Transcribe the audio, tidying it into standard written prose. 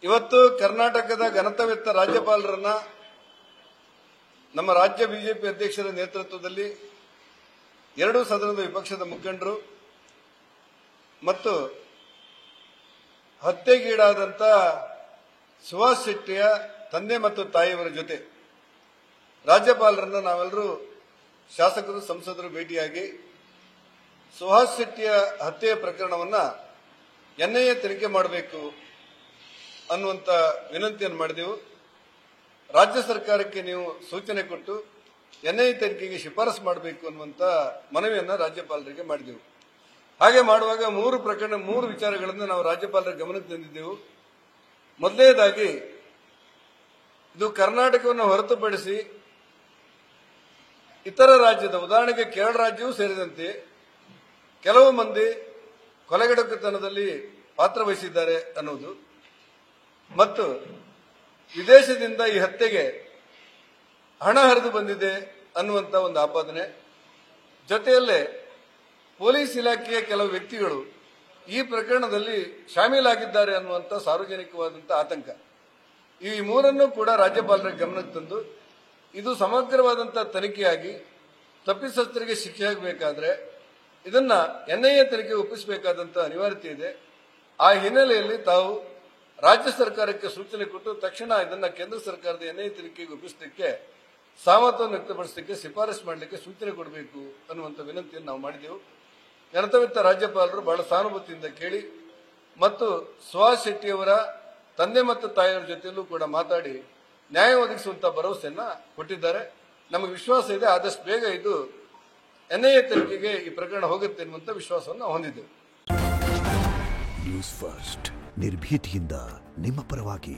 ಇವತ್ತು ಕರ್ನಾಟಕದ ಘನತೆವೆತ್ತ ರಾಜ್ಯಪಾಲರನ್ನ ನಮ್ಮ ರಾಜ್ಯ ಬಿಜೆಪಿ ಅಧ್ಯಕ್ಷರ ನೇತೃತ್ವದಲ್ಲಿ ಎರಡೂ ಸದನದ ವಿಪಕ್ಷದ ಮುಖಂಡರು ಮತ್ತು ಹತ್ಯೆಗೀಡಾದಂತ ಸುಹಾಸ್ ಶೆಟ್ಟಿಯ ತಂದೆ ಮತ್ತು ತಾಯಿಯವರ ಜೊತೆ ರಾಜ್ಯಪಾಲರನ್ನ ನಾವೆಲ್ಲರೂ ಶಾಸಕರು ಸಂಸದರು ಭೇಟಿಯಾಗಿ ಸುಹಾಸ್ ಶೆಟ್ಟಿಯ ಹತ್ಯೆಯ ಪ್ರಕರಣವನ್ನ ಎನ್ಐಎ ತನಿಖೆ ಮಾಡಬೇಕು ಅನ್ನುವಂತ ವಿನಂತಿಯನ್ನು ಮಾಡಿದೆವು. ರಾಜ್ಯ ಸರ್ಕಾರಕ್ಕೆ ನೀವು ಸೂಚನೆ ಕೊಟ್ಟು ಎನ್ಐಎ ತನಿಖೆಗೆ ಶಿಫಾರಸು ಮಾಡಬೇಕು ಅನ್ನುವಂತ ಮನವಿಯನ್ನ ರಾಜ್ಯಪಾಲರಿಗೆ ಮಾಡಿದೆವು. ಹಾಗೆ ಮಾಡುವಾಗ ಮೂರು ವಿಚಾರಗಳನ್ನು ನಾವು ರಾಜ್ಯಪಾಲರ ಗಮನಕ್ಕೆ ತಂದಿದ್ದೆವು. ಮೊದಲನೇದಾಗಿ ಇದು ಕರ್ನಾಟಕವನ್ನು ಹೊರತುಪಡಿಸಿ ಇತರ ರಾಜ್ಯದ, ಉದಾಹರಣೆಗೆ ಕೇರಳ ರಾಜ್ಯವೂ ಸೇರಿದಂತೆ ಕೆಲವು ಮಂದಿ ಕೊಲೆಗಡುಕತನದಲ್ಲಿ ಪಾತ್ರ ವಹಿಸಿದ್ದಾರೆ ಅನ್ನುವುದು ಮತ್ತು ವಿದೇಶದಿಂದ ಈ ಹತ್ಯೆಗೆ ಹಣ ಹರಿದು ಬಂದಿದೆ ಅನ್ನುವಂತ ಒಂದು ಆಪಾದನೆ, ಜೊತೆಯಲ್ಲೇ ಪೊಲೀಸ್ ಇಲಾಖೆಯ ಕೆಲವು ವ್ಯಕ್ತಿಗಳು ಈ ಪ್ರಕರಣದಲ್ಲಿ ಶಾಮೀಲಾಗಿದ್ದಾರೆ ಅನ್ನುವಂಥ ಸಾರ್ವಜನಿಕವಾದಂತಹ ಆತಂಕ, ಈ ಮೂರನ್ನೂ ಕೂಡ ರಾಜ್ಯಪಾಲರ ಗಮನಕ್ಕೆ ತಂದು ಇದು ಸಮಗ್ರವಾದಂತಹ ತನಿಖೆಯಾಗಿ ತಪ್ಪಿತಸ್ಥರಿಗೆ ಶಿಕ್ಷೆ ಆಗಬೇಕಾದ್ರೆ ಇದನ್ನ ಎನ್ಐಎ ತನಿಖೆಗೆ ಒಪ್ಪಿಸಬೇಕಾದಂತಹ ಅನಿವಾರ್ಯತೆ ಇದೆ. ಆ ಹಿನ್ನೆಲೆಯಲ್ಲಿ ತಾವು ರಾಜ್ಯ ಸರ್ಕಾರಕ್ಕೆ ಸೂಚನೆ ಕೊಟ್ಟು ತಕ್ಷಣ ಇದನ್ನ ಕೇಂದ್ರ ಸರ್ಕಾರದ ಎನ್ಐಎ ತನಿಖೆಗೆ ಒಪ್ಪಿಸಲಿಕ್ಕೆ ಸಹಮತವನ್ನು ವ್ಯಕ್ತಪಡಿಸಲಿಕ್ಕೆ ಶಿಫಾರಸು ಮಾಡಲಿಕ್ಕೆ ಸೂಚನೆ ಕೊಡಬೇಕು ಅನ್ನುವಂಥ ವಿನಂತಿಯನ್ನು ನಾವು ಮಾಡಿದೆವು. ಘನತೆವೆತ್ತ ರಾಜ್ಯಪಾಲರು ಬಹಳ ಸಹಾನುಭೂತಿಯಿಂದ ಕೇಳಿ ಮತ್ತು ಸುಹಾಸ್ ಶೆಟ್ಟಿಯವರ ತಂದೆ ಮತ್ತು ತಾಯಿಯವರ ಜೊತೆಯಲ್ಲೂ ಕೂಡ ಮಾತಾಡಿ ನ್ಯಾಯ ಒದಗಿಸುವಂತ ಭರವಸೆಯನ್ನ ಕೊಟ್ಟಿದ್ದಾರೆ. ನಮಗೆ ವಿಶ್ವಾಸ ಇದೆ, ಆದಷ್ಟು ಬೇಗ ಇದು ಎನ್ಐಎ ತನಿಖೆಗೆ ಈ ಪ್ರಕರಣ ಹೋಗುತ್ತೆ ಎನ್ನುವಂತ ವಿಶ್ವಾಸವನ್ನು ಹೊಂದಿದ್ದೆವು. ನ್ಯೂಸ್ ಫಸ್ಟ್ ನಿರ್ಭೀತಿಯಿಂದ ನಿಮ್ಮ ಪರವಾಗಿ.